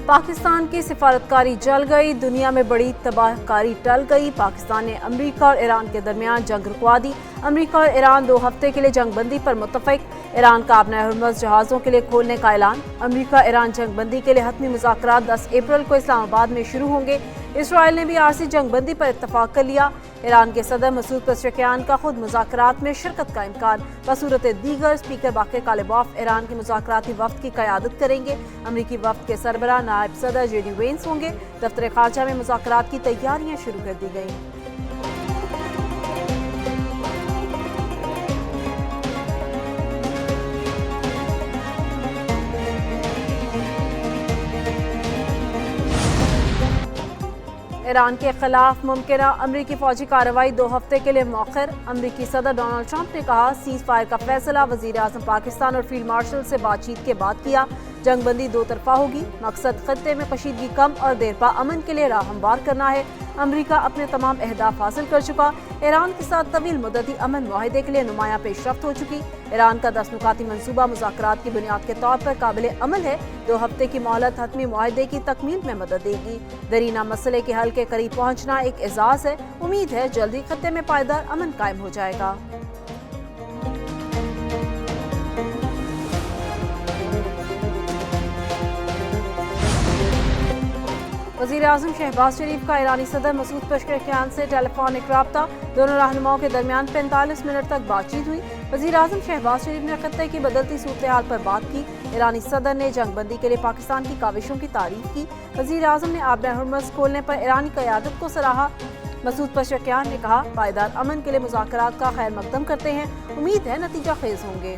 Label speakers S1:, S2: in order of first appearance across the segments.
S1: पाकिस्तान की सिफारतकारी जल गई, दुनिया में बड़ी तबाहकारी टल गई। पाकिस्तान ने अमरीका और ईरान के दरमियान जंग रुकवा दी। अमरीका और ईरान 2 हफ्ते के लिए जंग बंदी पर मुत्तफिक। ईरान का अपने हुर्मुज़ जहाज़ों के लिए खोलने का ऐलान। अमरीका ईरान जंग बंदी के लिए हतमी मुज़ाकरात 10 अप्रैल को इस्लामाबाद में शुरू होंगे। इसराइल ने भी आरसी जंग बंदी पर इत्तफाक कर लिया। ईरान के सदर मसूद पेज़ेशकियान का खुद मुज़ाकरात में शिरकत का इम्कान। बसूरत दीगर स्पीकर बाक़िर कालिबॉफ ईरान के मुज़ाकराती वफ़्द की क़यादत करेंगे। अमरीकी वफ़्द के सरबराह नायब सदर जेडी वेंस होंगे। दफ्तर ख़ारजा में मुज़ाकरात की तैयारियां शुरू कर दी गई। ईरान के खिलाफ मुमकिन अमरीकी फौजी कार्रवाई 2 हफ्ते के लिए मौखर। अमरीकी सदर डोनाल्ड ट्रंप ने कहा, सीज़ फायर का फैसला वज़ीर आज़म पाकिस्तान और फील्ड मार्शल से बातचीत के बाद किया। जंग बंदी 2 तरफा होगी। मकसद खत्ते में कशीदगी कम और देरपा अमन के लिए राह हमवार करना है। अमरीका अपने तमाम अहदाफ हासिल कर चुका। ईरान के साथ तवील मुद्दती अमन मुआहदे के लिए नुमायां पेशरफ्त हो चुकी। ईरान का 10 नुकाती मंसूबा मुज़ाकरात की बुनियाद के तौर पर काबिल अमल है। 2 हफ्ते की मोहलत हतमी मुआहदे की तकमील में मदद देगी। दरीना मसले के हल के करीब पहुंचना एक एजाज़ है। उम्मीद है जल्दी खत्ते में पायदार अमन कायम हो जाएगा। वज़ीर आज़म शहबाज शरीफ का ईरानी सदर मसूद पेज़ेशकियान से टेलीफोनिक राब्ता। दोनों रहनुमाओं के दरमियान 45 मिनट तक बातचीत हुई। वज़ीर आज़म शहबाज शरीफ ने खत्ते की बदलती सूरत हाल पर बात की। ईरानी सदर ने जंग बंदी के लिए पाकिस्तान की काविशों की तारीफ की। वज़ीर आज़म ने आबे हुर्मुज़ खोलने पर ईरानी क़यादत को सराहा। मसूद पेज़ेशकियान ने कहा, पायदार अमन के लिए मुज़ाकरात का खैर मकदम करते हैं। उम्मीद है नतीजा खेज होंगे।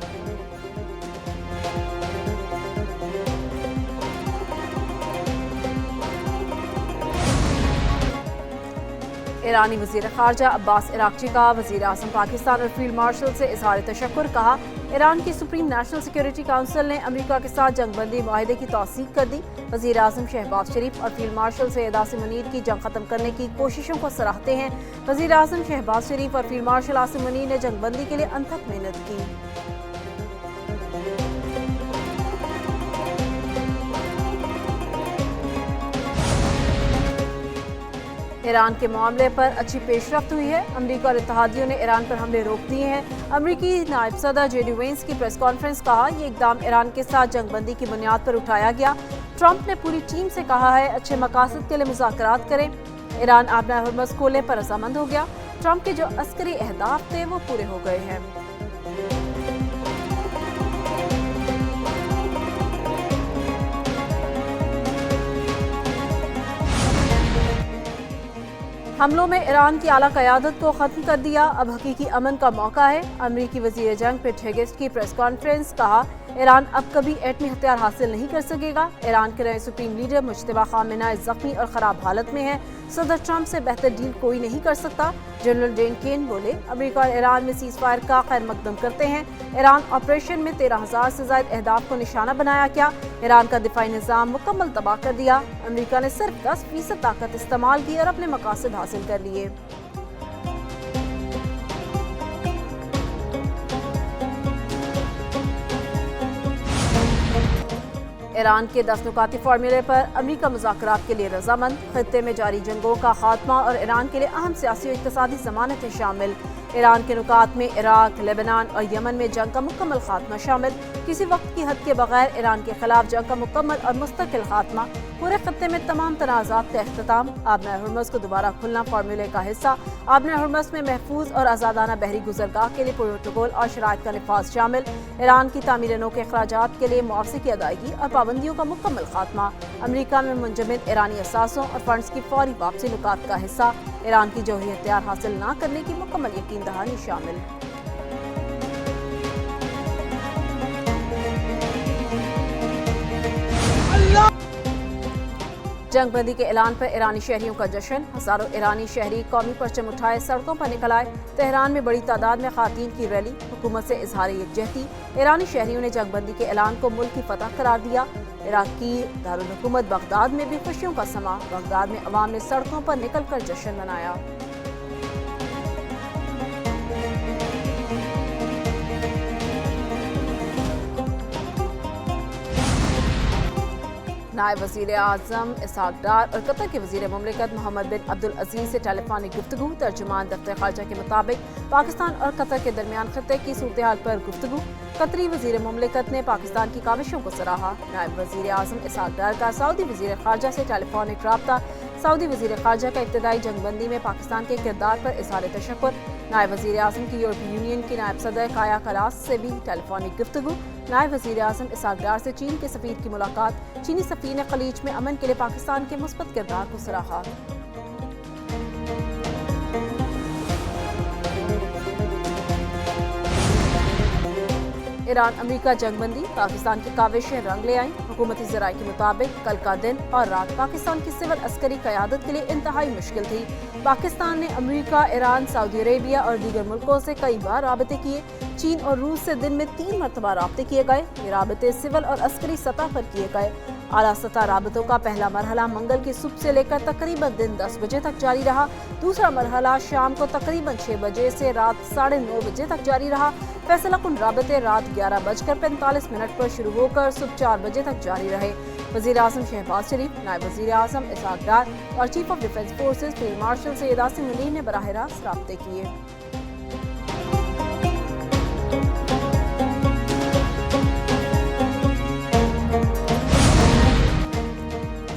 S1: ईरानी वज़ीर ख़ारजा अब्बास इराक़ची का वज़ीर आज़म पाकिस्तान और फील्ड मार्शल से इज़हार तशक्कुर। कहा, ईरान की सुप्रीम नेशनल सिक्योरिटी काउंसिल ने अमरीका के साथ जंग बंदी मुआहदे की तौसीक कर दी। वज़ीर आज़म शहबाज शरीफ और फील्ड मार्शल सैयद आसिम मुनीर की जंग ख़त्म करने की कोशिशों को सराहते हैं। वज़ीर आज़म शहबाज शरीफ और फील्ड मार्शल आसिम मुनीर ने जंग बंदी के लिए अनथक मेहनत की। ईरान के मामले पर अच्छी पेशरफ्त हुई है। अमरीका और इत्तेहादियों ने ईरान पर हमले रोक दिए हैं। अमरीकी नायब सदर जेडी वेंस की प्रेस कॉन्फ्रेंस। कहा, ये इकदाम ईरान के साथ जंग बंदी की बुनियाद पर उठाया गया। ट्रंप ने पूरी टीम से कहा है, अच्छे मकासद के लिए मुज़ाकरात करें। ईरान आबे हुर्मुज़ खोलने पर रज़ामंद हो गया। ट्रंप के जो अस्करी अहदाफ थे वो पूरे हो गए हैं। हमलों में ईरान की आला क़यादत को ख़त्म कर दिया। अब हकीकी अमन का मौका है। अमरीकी वज़ीर जंग पिट हेगेस्ट की प्रेस कॉन्फ्रेंस। कहा, ईरान अब कभी एटमी हथियार हासिल नहीं कर सकेगा। ईरान के नए सुप्रीम लीडर मुज्तबा खामेनेई ज़ख्मी और ख़राब हालत में है। सदर ट्रंप से बेहतर डील कोई नहीं कर सकता। जनरल डेन केन बोले, अमरीका और ईरान में सीज़ फायर का खैर मकदम करते हैं। ईरान ऑपरेशन में 13,000 से ज़ायद अहदाफ को निशाना बनाया। क्या ईरान का दिफाई निज़ाम मुकम्मल तबाह कर दिया। अमरीका ने सिर्फ 10% ताकत इस्तेमाल की और अपने मकासद हासिल कर लिए। ईरान के 10 नुकाती फार्मूले पर अमरीका मुज़ाकरात के लिए रज़ामंद। खत्ते में जारी जंगों का खात्मा और ईरान के लिए अहम सियासी और इक़्तिसादी ज़मानतें शामिल। ईरान के नुकात में इराक, लेबनान और यमन में जंग का मुकम्मल खात्मा शामिल। किसी वक्त की हद के बगैर ईरान के खिलाफ जंग का मुकम्मल और मुस्तकिल खात्मा। पूरे खत्ते में तमाम तनाज़ात का अख्तिताम। आबे हुर्मुज़ को दोबारा खुलना फार्मूले का हिस्सा। आबे हुर्मुज़ में महफूज और आज़ादाना बहरी गुज़रगाह के लिए प्रोटोकॉल और शराइत का निफाज शामिल। ईरान की तामीर नौ के अखराजात के लिए मुआवजे की अदायगी और पाबंदियों का मुकम्मल खात्मा। अमरीका में मुंजमद ईरानी असासों और फंड्स की फौरी वापसी नुकात का हिस्सा। ईरान की जौहरी हथियार हासिल न करने की मुकम्मल यकीन दहानी शामिल। जंग बंदी के ऐलान पर ईरानी शहरियों का जश्न। हजारों ईरानी शहरी कौमी परचम उठाए सड़कों पर निकल आए। तेहरान में बड़ी तादाद में खातीन की रैली। हुकूमत से इजहार यकजहती। ईरानी शहरियों ने जंग बंदी के ऐलान को मुल्क की फतह करार दिया। इराक की दारुल हुकूमत बगदाद में भी खुशियों का समा। बगदाद में अवाम ने सड़कों पर निकल कर जश्न मनाया। नायब वज़ीर आज़म इसहाक डार और कतर के वज़ीर मुमलिकत मोहम्मद बिन अब्दुल अजीज से टेलीफोनिक गुफ्तगू। तर्जुमान दफ्तर खारजा के मुताबिक पाकिस्तान और कतर के दरमियान खत्ते की सूरत हाल पर गुफ्तगू। कतरी वज़ीर मुमलिकत ने पाकिस्तान की काविशों को सराहा। नायब वज़ीर आज़म इसहाक डार का सऊदी वज़ीर खारजा से टेलीफोनिक राब्ता। सऊदी वज़ीर खारजा का इब्तदाई जंगबंदी में पाकिस्तान के किरदार पर इज़हार तशक्कुर। नायब वज़ीर आज़म की यूरोपीय यूनियन की नायब सदर काया कलास से भी टेलीफोनिक गुफ्तगू। नायब वज़ीर आज़म इसहाक डार से चीन के सफ़ीर की मुलाकात। चीनी सफ़ीर ने खलीज में अमन के लिए पाकिस्तान के मुस्बत किरदार को सराहा। ईरान अमेरिका जंगबंदी, पाकिस्तान की काविशें रंग ले आईं। हुकूमती ज़राए के मुताबिक कल का दिन और रात पाकिस्तान की सिविल अस्करी क़यादत के लिए इंतहाई मुश्किल थी। पाकिस्तान ने अमेरिका, ईरान, सऊदी अरेबिया और दीगर मुल्कों से कई बार राबते किए। चीन और रूस से दिन में 3 मरतबा राबते किए गए। ये राबते सिविल और अस्करी सतह पर किए गए। आला सतह राबतों का पहला मरहला मंगल की सुबह से लेकर तकरीबन दिन 10 बजे तक जारी रहा। दूसरा मरहला शाम को तकरीबन 6 बजे से रात 9:30 बजे तक जारी रहा। फैसला कुन राबते रात 11:45 पर शुरू होकर सुबह 4 बजे तक जारी रहे। वज़ीर आज़म शहबाज शरीफ, नायब वज़ीर आज़म इसहाक डार और chief of defence forces field marshal Syed Asim Munir ने बराह रास्त राब्ते किए।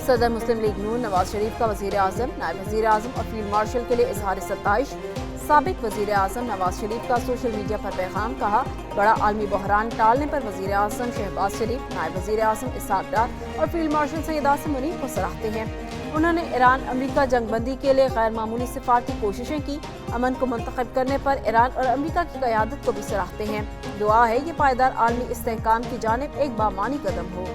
S1: सदर मुस्लिम लीग नून नवाज शरीफ का वज़ीर आज़म, नायब वज़ीर आज़म और फील्ड मार्शल के लिए इजहार सत्ताइश। साबिक वज़ीर आज़म नवाज शरीफ का सोशल मीडिया पर पैगाम। कहा, बड़ा आलमी बहरान टालने पर वज़ीर आज़म शहबाज शरीफ, नायब वज़ीर आज़म इसहाक डार और फील्ड मार्शल सैयद आसिम मुनीर को सराहते हैं। उन्होंने ईरान अमेरिका जंगबंदी के लिए गैर मामूली सिफारती कोशिशें की। अमन को मुंतखब करने पर ईरान और अमेरिका की क़यादत को भी सराहते हैं। दुआ है ये पायदार आलमी इस्तेहकाम की जानिब एक बामानी कदम हो।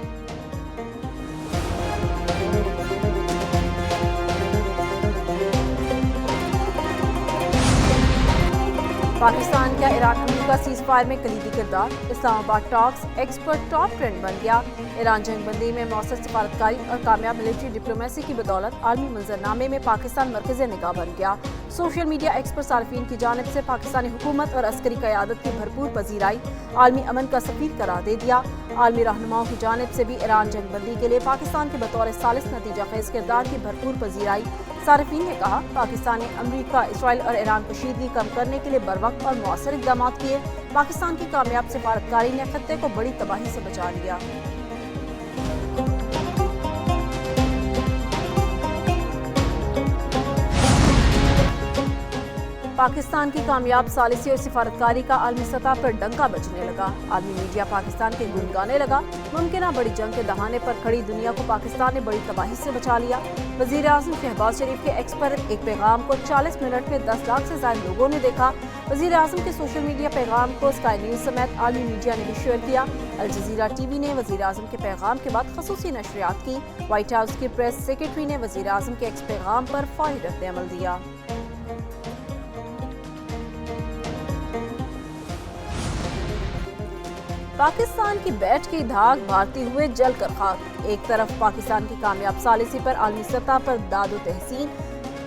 S1: पाकिस्तान का ईरान अमेरिका सीज फायर में कलीदी किरदार। Islamabad talks expert top trend बन गया। ईरान जंगबंदी में मौसर सफारतकारी और कामयाब मिलिट्री डिप्लोमेसी की बदौलत आलमी मंजरनामे में पाकिस्तान मरकज़ निगाह बन गया। सोशल मीडिया एक्सपर्ट सार्फिन की जानिब से पाकिस्तानी हुकूमत और अस्करी क़यादत की भरपूर पजीराई। आलमी अमन का सफ़ीर करार दे दिया। आलमी रहनुमाओं की जानिब से भी ईरान जंगबंदी के लिए पाकिस्तान के बतौर सालिस नतीजा खेज किरदार की भरपूर पजीराई। सार्फिन ने कहा, पाकिस्तान ने अमरीका, इसराइल और ईरान कशीदगी कम करने के लिए बरवक्त और मौसर इक़दाम किए। पाकिस्तान की कामयाब सिफारतकारी ने खत्ते को बड़ी तबाही से बचा लिया। पाकिस्तान की कामयाब सालिसी और सिफारतकारी का आलमी सतह पर डंका बजने लगा। आलमी मीडिया पाकिस्तान के गुण गाने लगा। मुमकिन बड़ी जंग के दहाने पर खड़ी दुनिया को पाकिस्तान ने बड़ी तबाही से बचा लिया। वज़ीर आज़म शहबाज शरीफ के एक्स पर एक पैगाम को 40 मिनट में 10 लाख से ज़्यादा लोगों ने देखा। वज़ीर आज़म के सोशल मीडिया पैगाम को स्काई न्यूज़ समेत आलमी मीडिया ने भी शेयर किया। अल जज़ीरा टीवी ने वज़ीर आज़म के पैगाम के बाद खसूसी नशरियात की। व्हाइट हाउस के प्रेस सेक्रेटरी ने वज़ीर आज़म के एक्स पैगाम पर फौरी रद्द-ए-अमल दिया। पाकिस्तान की बैठ की धाक भारती हुए जल कर खाक। एक तरफ पाकिस्तान की कामयाब सालिसी पर आलमी सतह पर दादो तहसीन,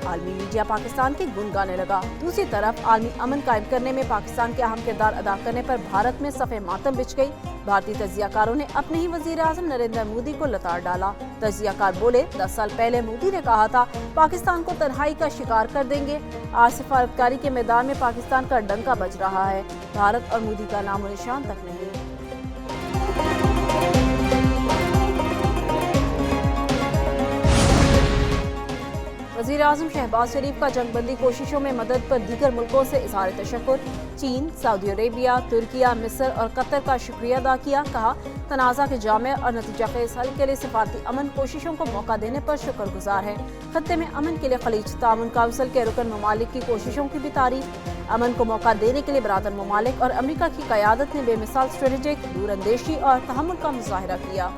S1: आलमी मीडिया पाकिस्तान के गुण गाने लगा। दूसरी तरफ आलमी अमन कायम करने में पाकिस्तान के अहम किरदार अदा करने पर भारत में सफ़े मातम बिछ गई। भारतीय तजियाकारों ने अपने ही वज़ीर आज़म नरेंद्र मोदी को लताड़ डाला। तजियाकार बोले, 10 साल पहले मोदी ने कहा था पाकिस्तान को तन्हाई का शिकार कर देंगे। आज सिफारतकारी के मैदान में पाकिस्तान का डंका बज रहा है। भारत और मोदी का नामो निशान तक नहीं। वज़ीर आज़म शहबाज शरीफ का जंगबंदी कोशिशों में मदद पर दीगर मुल्कों से इज़हार तशक्कुर। चीन, सऊदी अरेबिया, तुर्किया, मिस्र और कतर का शुक्रिया अदा किया। कहा, तनाज़ा के जामे और नतीजा खेज हल के लिए सिफारती अमन कोशिशों को मौका देने पर शुक्रगुजार है। खत्ते में अमन के लिए खलीज ताउन काउंसिल के रुकन ममालिक की कोशिशों की भी तारीफ। अमन को मौका देने के लिए बरादर ममालिक और अमेरिका की क़यादत ने बेमिसाल स्ट्रेटेजिक दूरअंदेशी और तहम्मुल का मुजाहिरा किया।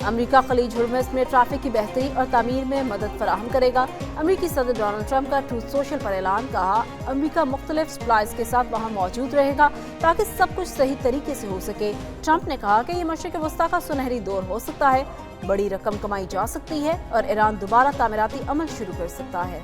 S1: अमेरिका खलीज हुर्मुज़ में ट्रैफिक की बेहतरी और तामीर में मदद फराहम करेगा। अमेरिकी सदर डोनाल्ड ट्रंप का ट्रूथ सोशल पर ऐलान। कहा, अमेरिका मुख्तलिफ सप्लाइज के साथ वहाँ मौजूद रहेगा ताकि सब कुछ सही तरीके से हो सके। ट्रंप ने कहा कि ये मशरिक़ वस्ता का सुनहरी दौर हो सकता है, बड़ी रकम कमाई जा सकती है और ईरान दोबारा तामीराती अमल शुरू कर सकता है।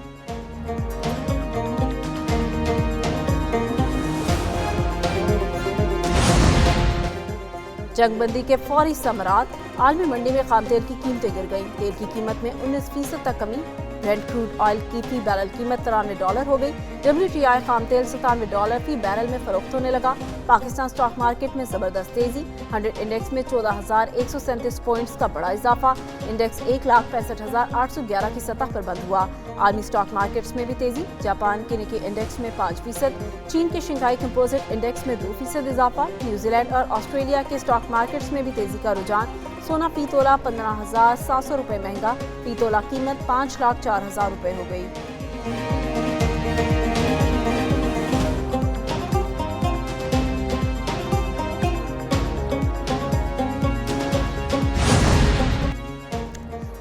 S1: जंग बंदी के फौरी समरात, आलमी मंडी में खाम तेल की कीमतें गिर गईं। तेल की कीमत में 19% तक कमी। ब्रेंट क्रूड ऑयल की फी बैरल कीमत $93 हो गई। WTI खाम तेल $97 फी बैरल में फरोख्त होने लगा। पाकिस्तान स्टॉक मार्केट में जबरदस्त तेजी, 100 इंडेक्स में 14,137 पॉइंट्स का बड़ा इजाफा। इंडेक्स 1,65,811 की सतह पर बंद हुआ। आलमी स्टॉक मार्केट्स में भी तेजी, जापान के निकी इंडेक्स में 5%, चीन के शंघाई कंपोजिट इंडेक्स में 2% इजाफा। न्यूजीलैंड और ऑस्ट्रेलिया के स्टॉक मार्केट्स में भी तेजी का रुझान। सोना फी तोला 15,700 रुपये महंगा, फी तोला कीमत 5,04,000 रुपये हो गई।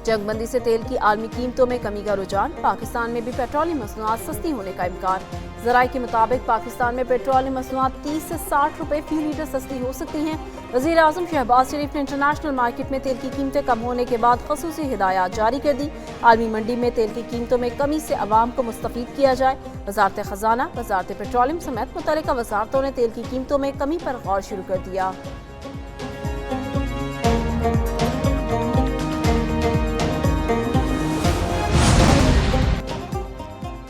S1: जंगबंदी से तेल की आलमी कीमतों में कमी का रुझान, पाकिस्तान में भी पेट्रोलियम मसनूआत सस्ती होने का इम्कान। ज़राए के मुताबिक पाकिस्तान में पेट्रोलियम मसनूआत 30 से 60 रुपये फी लीटर सस्ती हो सकती हैं। वज़ीर आज़म शहबाज शरीफ ने इंटरनेशनल मार्केट में तेल की कीमतें कम होने के बाद खसूसी हिदायत जारी कर दी। आलमी मंडी में तेल की कीमतों में कमी से अवाम को मुस्तफ़ीद किया जाए। वज़ारत ख़जाना, वज़ारत पेट्रोलियम समेत मुतल्लिका वज़ारतों ने तेल की कीमतों में कमी पर गौर शुरू कर दिया।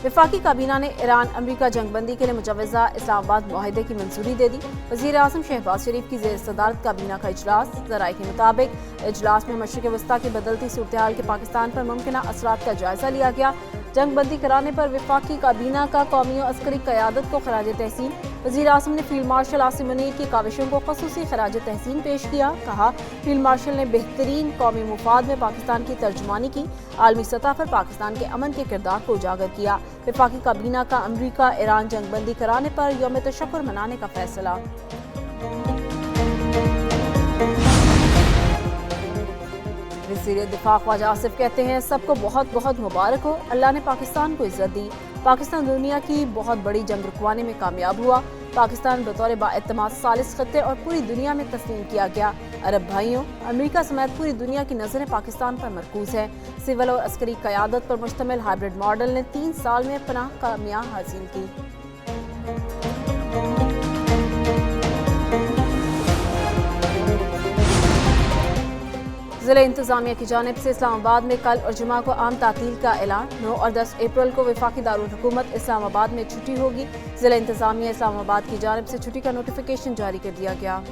S1: वफाकी काबीना ने ईरान अमरीका जंगबंदी के लिए मुजवज़ा इस्लामाबाद मुआहदे की मंजूरी दे दी। वज़ीर आज़म शहबाज शरीफ की ज़ेर सदारत काबीना का इजलास। ज़राए के मुताबिक इजलास में मशरिक़ वस्ता की बदलती सूरत-ए-हाल के पाकिस्तान पर मुमकिना असरात का जायज़ा लिया गया। जंगबंदी कराने पर वफाकी काबीना का कौमी और अस्करी क़यादत को खराज तहसीन। वज़ीर आज़म ने फील्ड मार्शल आसिम मुनीर की काविशों को खसूसी खराज तहसीन पेश किया। कहा, फील्ड मार्शल ने बेहतरीन कौमी मुफाद में पाकिस्तान की तर्जुमानी की, आलमी सतह पर पाकिस्तान के अमन के किरदार को उजागर किया। वफाकी काबीना का अमरीका ईरान जंगबंदी कराने पर यौम तशक्कुर मनाने का फैसला। वज़ीर दिफा ख्वाजा आसिफ कहते हैं, सबको बहुत बहुत मुबारक हो, अल्लाह ने पाकिस्तान को इज्जत दी। पाकिस्तान दुनिया की बहुत बड़ी जंग रुकवाने में कामयाब हुआ। पाकिस्तान बतौर बाएतमाद सालिस खत्ते और पूरी दुनिया में तस्लीम किया गया। अरब भाइयों, अमेरिका समेत पूरी दुनिया की नज़रें पाकिस्तान पर मरकूज है। सिविल और अस्करी क़यादत पर मुश्तमिल हाइब्रिड मॉडल ने 3 साल में पनाह कामयाबी हासिल की। ज़िला इंतज़ामिया की जानिब से इस्लामाबाद में कल और जुमा को आम तातील का ऐलान। 9 और 10 अप्रैल को वफाकी दारुल हुकूमत इस्लामाबाद में छुट्टी होगी। ज़िला इंतज़ामिया इस्लामाबाद की जानिब से छुट्टी का नोटिफिकेशन जारी कर दिया गया।